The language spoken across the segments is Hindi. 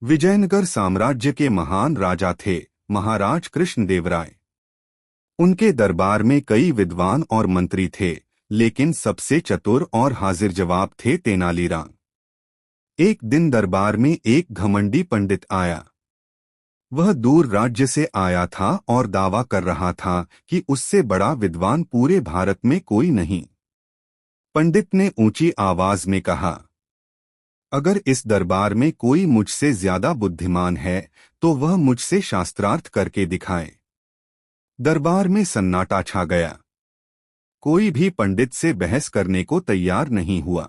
विजयनगर साम्राज्य के महान राजा थे महाराज कृष्णदेवराय। उनके दरबार में कई विद्वान और मंत्री थे, लेकिन सबसे चतुर और हाजिर जवाब थे तेनालीराम। एक दिन दरबार में एक घमंडी पंडित आया। वह दूर राज्य से आया था और दावा कर रहा था कि उससे बड़ा विद्वान पूरे भारत में कोई नहीं। पंडित ने ऊंची आवाज में कहा, अगर इस दरबार में कोई मुझसे ज्यादा बुद्धिमान है तो वह मुझसे शास्त्रार्थ करके दिखाए। दरबार में सन्नाटा छा गया। कोई भी पंडित से बहस करने को तैयार नहीं हुआ।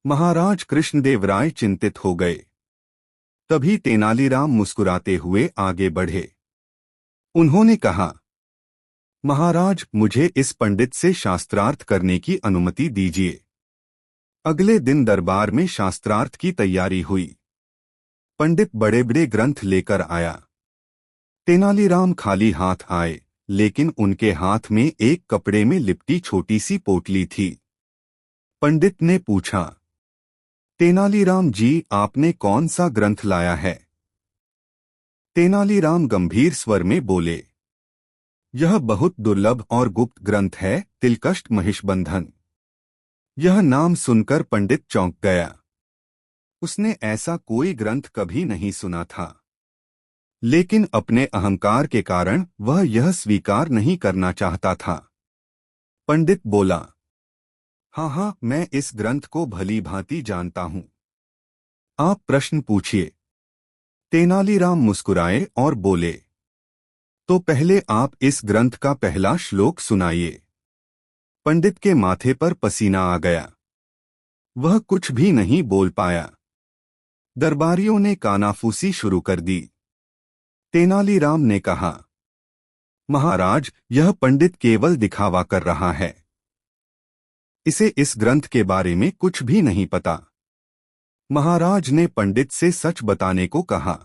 महाराज कृष्णदेवराय चिंतित हो गए। तभी तेनालीराम मुस्कुराते हुए आगे बढ़े। उन्होंने कहा, महाराज, मुझे इस पंडित से शास्त्रार्थ करने की अनुमति दीजिए। अगले दिन दरबार में शास्त्रार्थ की तैयारी हुई। पंडित बड़े बड़े ग्रंथ लेकर आया। तेनालीराम खाली हाथ आए, लेकिन उनके हाथ में एक कपड़े में लिपटी छोटी सी पोटली थी। पंडित ने पूछा, तेनालीराम जी, आपने कौन सा ग्रंथ लाया है? तेनालीराम गंभीर स्वर में बोले, यह बहुत दुर्लभ और गुप्त ग्रंथ है, तिलकष्ट महिषबंधन। यह नाम सुनकर पंडित चौंक गया। उसने ऐसा कोई ग्रंथ कभी नहीं सुना था, लेकिन अपने अहंकार के कारण वह यह स्वीकार नहीं करना चाहता था। पंडित बोला, हाँ, मैं इस ग्रंथ को भली भांति जानता हूँ। आप प्रश्न पूछिए। तेनालीराम मुस्कुराए और बोले, तो पहले आप इस ग्रंथ का पहला श्लोक सुनाइए। पंडित के माथे पर पसीना आ गया। वह कुछ भी नहीं बोल पाया। दरबारियों ने कानाफूसी शुरू कर दी। तेनालीराम ने कहा, महाराज, यह पंडित केवल दिखावा कर रहा है। इसे इस ग्रंथ के बारे में कुछ भी नहीं पता। महाराज ने पंडित से सच बताने को कहा।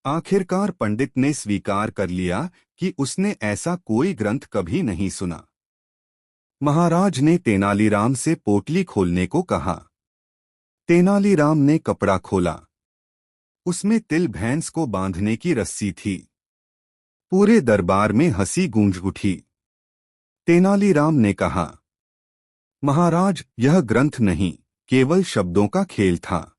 आखिरकार पंडित ने स्वीकार कर लिया कि उसने ऐसा कोई ग्रंथ कभी नहीं सुना। महाराज ने तेनालीराम से पोटली खोलने को कहा। तेनालीराम ने कपड़ा खोला। उसमें तिल भैंस को बांधने की रस्सी थी। पूरे दरबार में हंसी गूंज उठी। तेनालीराम ने कहा, महाराज, यह ग्रंथ नहीं, केवल शब्दों का खेल था।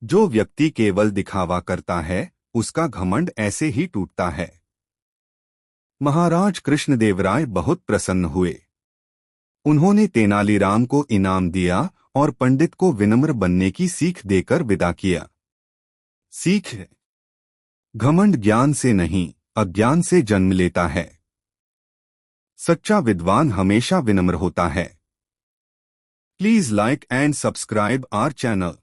जो व्यक्ति केवल दिखावा करता है, उसका घमंड ऐसे ही टूटता है। महाराज कृष्णदेवराय बहुत प्रसन्न हुए। उन्होंने तेनालीराम को इनाम दिया और पंडित को विनम्र बनने की सीख देकर विदा किया। सीख है, घमंड ज्ञान से नहीं, अज्ञान से जन्म लेता है। सच्चा विद्वान हमेशा विनम्र होता है। Please like and subscribe our channel.